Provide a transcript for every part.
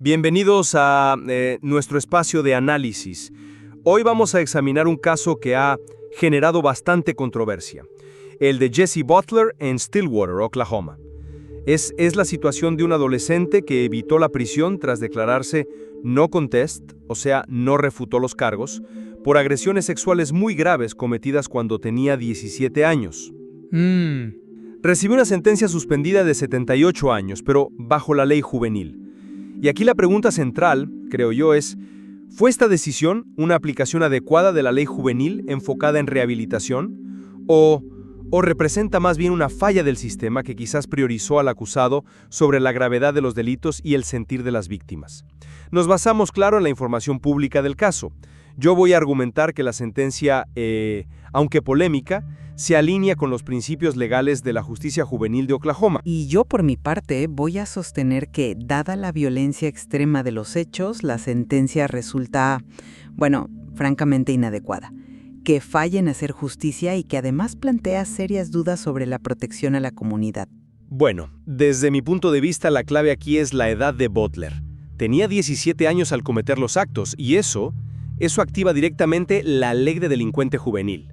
Bienvenidos a nuestro espacio de análisis. Hoy vamos a examinar un caso que ha generado bastante controversia, el de Jesse Butler en Stillwater, Oklahoma. Es la situación de un adolescente que evitó la prisión tras declararse no contest, o sea, no refutó los cargos, por agresiones sexuales muy graves cometidas cuando tenía 17 años. Recibió una sentencia suspendida de 78 años, pero bajo la ley juvenil. Y aquí la pregunta central, creo yo, es, ¿fue esta decisión una aplicación adecuada de la ley juvenil enfocada en rehabilitación? ¿O representa más bien una falla del sistema que quizás priorizó al acusado sobre la gravedad de los delitos y el sentir de las víctimas? Nos basamos, claro, en la información pública del caso. Yo voy a argumentar que la sentencia, aunque polémica, se alinea con los principios legales de la justicia juvenil de Oklahoma. Y yo, por mi parte, voy a sostener que, dada la violencia extrema de los hechos, la sentencia resulta, francamente inadecuada, que falla en hacer justicia y que además plantea serias dudas sobre la protección a la comunidad. Bueno, desde mi punto de vista, la clave aquí es la edad de Butler. Tenía 17 años al cometer los actos, y eso activa directamente la ley de delincuente juvenil.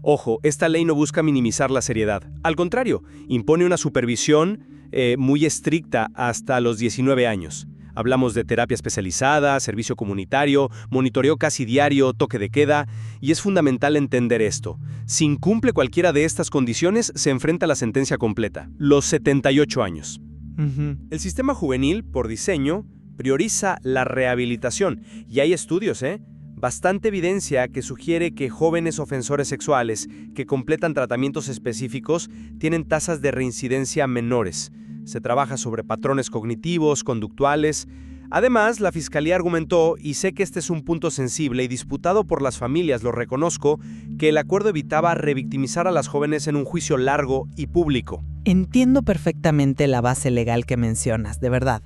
Ojo, esta ley no busca minimizar la seriedad. Al contrario, impone una supervisión muy estricta hasta los 19 años. Hablamos de terapia especializada, servicio comunitario, monitoreo casi diario, toque de queda, y es fundamental entender esto. Si incumple cualquiera de estas condiciones, se enfrenta a la sentencia completa, los 78 años. El sistema juvenil, por diseño, prioriza la rehabilitación, y hay estudios, bastante evidencia que sugiere que jóvenes ofensores sexuales que completan tratamientos específicos tienen tasas de reincidencia menores. Se trabaja sobre patrones cognitivos, conductuales. Además, la Fiscalía argumentó, y sé que este es un punto sensible y disputado por las familias, lo reconozco, que el acuerdo evitaba revictimizar a las jóvenes en un juicio largo y público. Entiendo perfectamente la base legal que mencionas, de verdad.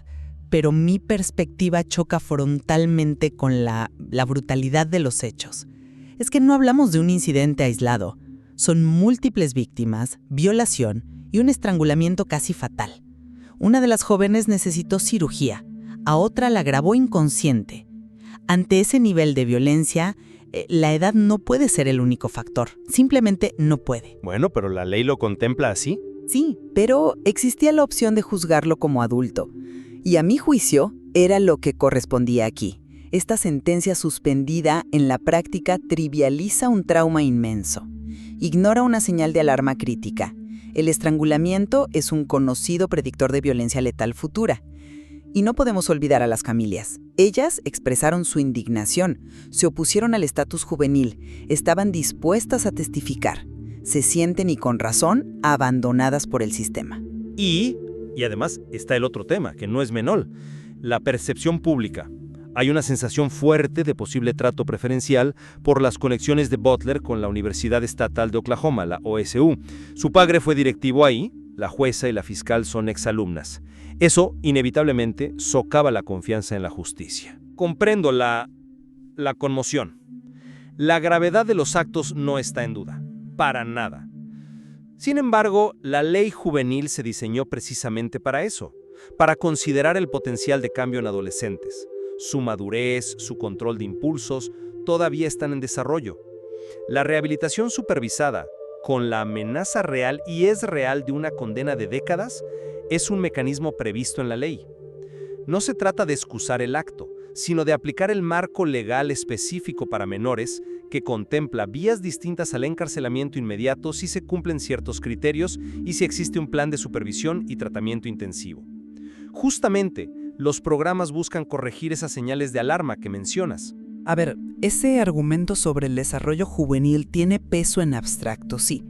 Pero mi perspectiva choca frontalmente con la brutalidad de los hechos. Es que no hablamos de un incidente aislado. Son múltiples víctimas, violación y un estrangulamiento casi fatal. Una de las jóvenes necesitó cirugía, a otra la grabó inconsciente. Ante ese nivel de violencia, la edad no puede ser el único factor. Simplemente no puede. Bueno, pero la ley lo contempla así. Sí, pero existía la opción de juzgarlo como adulto. Y a mi juicio, era lo que correspondía aquí. Esta sentencia suspendida en la práctica trivializa un trauma inmenso. Ignora una señal de alarma crítica. El estrangulamiento es un conocido predictor de violencia letal futura. Y no podemos olvidar a las familias. Ellas expresaron su indignación, se opusieron al estatus juvenil, estaban dispuestas a testificar. Se sienten, y con razón, abandonadas por el sistema. Y además está el otro tema, que no es menor, la percepción pública. Hay una sensación fuerte de posible trato preferencial por las conexiones de Butler con la Universidad Estatal de Oklahoma, la OSU. Su padre fue directivo ahí, la jueza y la fiscal son exalumnas. Eso, inevitablemente, socava la confianza en la justicia. Comprendo la conmoción. La gravedad de los actos no está en duda, para nada. Sin embargo, la ley juvenil se diseñó precisamente para eso, para considerar el potencial de cambio en adolescentes. Su madurez, su control de impulsos, todavía están en desarrollo. La rehabilitación supervisada, con la amenaza real y es real de una condena de décadas, es un mecanismo previsto en la ley. No se trata de excusar el acto, sino de aplicar el marco legal específico para menores que contempla vías distintas al encarcelamiento inmediato si se cumplen ciertos criterios y si existe un plan de supervisión y tratamiento intensivo. Justamente, los programas buscan corregir esas señales de alarma que mencionas. A ver, ese argumento sobre el desarrollo juvenil tiene peso en abstracto, sí.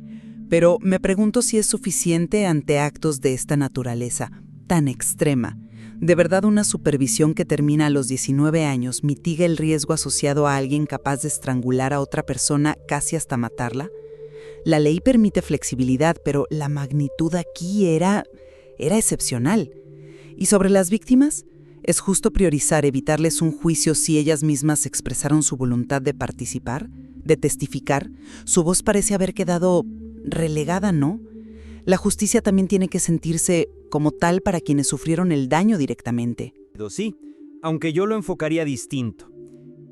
Pero me pregunto si es suficiente ante actos de esta naturaleza, tan extrema. ¿De verdad una supervisión que termina a los 19 años mitiga el riesgo asociado a alguien capaz de estrangular a otra persona casi hasta matarla? La ley permite flexibilidad, pero la magnitud aquí era excepcional. ¿Y sobre las víctimas? ¿Es justo priorizar evitarles un juicio si ellas mismas expresaron su voluntad de participar, de testificar? Su voz parece haber quedado relegada, ¿no? La justicia también tiene que sentirse como tal para quienes sufrieron el daño directamente. Sí, aunque yo lo enfocaría distinto.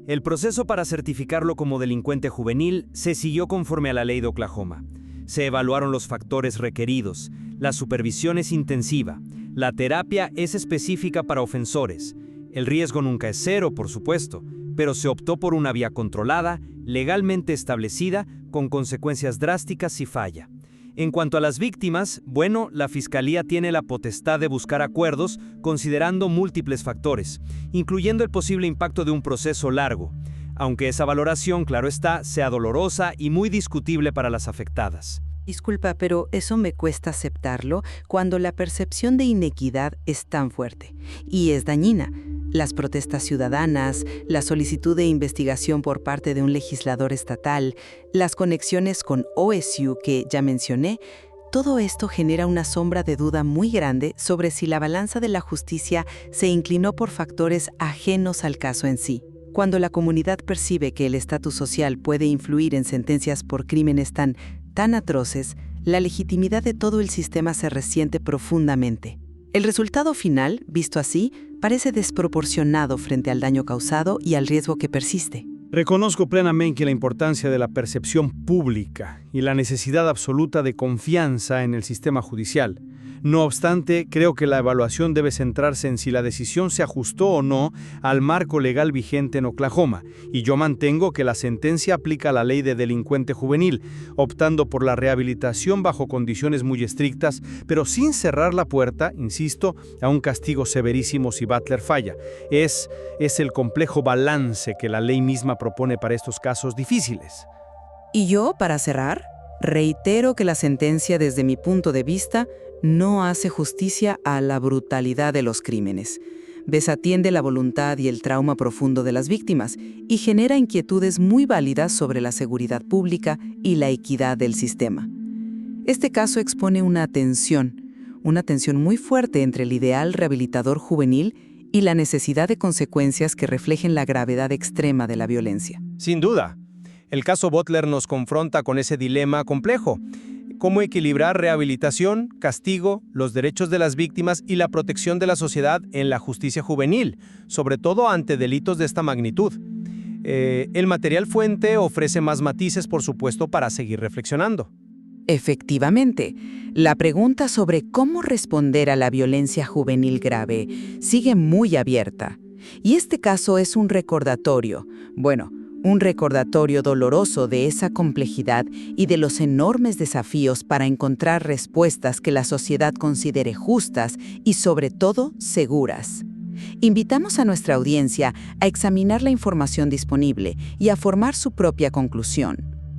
El proceso para certificarlo como delincuente juvenil se siguió conforme a la ley de Oklahoma. Se evaluaron los factores requeridos, la supervisión es intensiva, la terapia es específica para ofensores. El riesgo nunca es cero, por supuesto, pero se optó por una vía controlada, legalmente establecida, con consecuencias drásticas si falla. En cuanto a las víctimas, bueno, la Fiscalía tiene la potestad de buscar acuerdos considerando múltiples factores, incluyendo el posible impacto de un proceso largo, aunque esa valoración, claro está, sea dolorosa y muy discutible para las afectadas. Disculpa, pero eso me cuesta aceptarlo cuando la percepción de inequidad es tan fuerte y es dañina. Las protestas ciudadanas, la solicitud de investigación por parte de un legislador estatal, las conexiones con OSU que ya mencioné, todo esto genera una sombra de duda muy grande sobre si la balanza de la justicia se inclinó por factores ajenos al caso en sí. Cuando la comunidad percibe que el estatus social puede influir en sentencias por crímenes tan atroces, la legitimidad de todo el sistema se resiente profundamente. El resultado final, visto así, parece desproporcionado frente al daño causado y al riesgo que persiste. Reconozco plenamente la importancia de la percepción pública y la necesidad absoluta de confianza en el sistema judicial. No obstante, creo que la evaluación debe centrarse en si la decisión se ajustó o no al marco legal vigente en Oklahoma, y yo mantengo que la sentencia aplica la ley de delincuente juvenil, optando por la rehabilitación bajo condiciones muy estrictas, pero sin cerrar la puerta, insisto, a un castigo severísimo si Butler falla. Es el complejo balance que la ley misma propone para estos casos difíciles. Y yo, para cerrar, reitero que la sentencia, desde mi punto de vista, no hace justicia a la brutalidad de los crímenes. Desatiende la voluntad y el trauma profundo de las víctimas y genera inquietudes muy válidas sobre la seguridad pública y la equidad del sistema. Este caso expone una tensión muy fuerte entre el ideal rehabilitador juvenil y la necesidad de consecuencias que reflejen la gravedad extrema de la violencia. Sin duda, el caso Butler nos confronta con ese dilema complejo. ¿Cómo equilibrar rehabilitación, castigo, los derechos de las víctimas y la protección de la sociedad en la justicia juvenil, sobre todo ante delitos de esta magnitud? El material fuente ofrece más matices, por supuesto, para seguir reflexionando. Efectivamente, la pregunta sobre cómo responder a la violencia juvenil grave sigue muy abierta. Y este caso es un recordatorio, un recordatorio doloroso de esa complejidad y de los enormes desafíos para encontrar respuestas que la sociedad considere justas y, sobre todo, seguras. Invitamos a nuestra audiencia a examinar la información disponible y a formar su propia conclusión.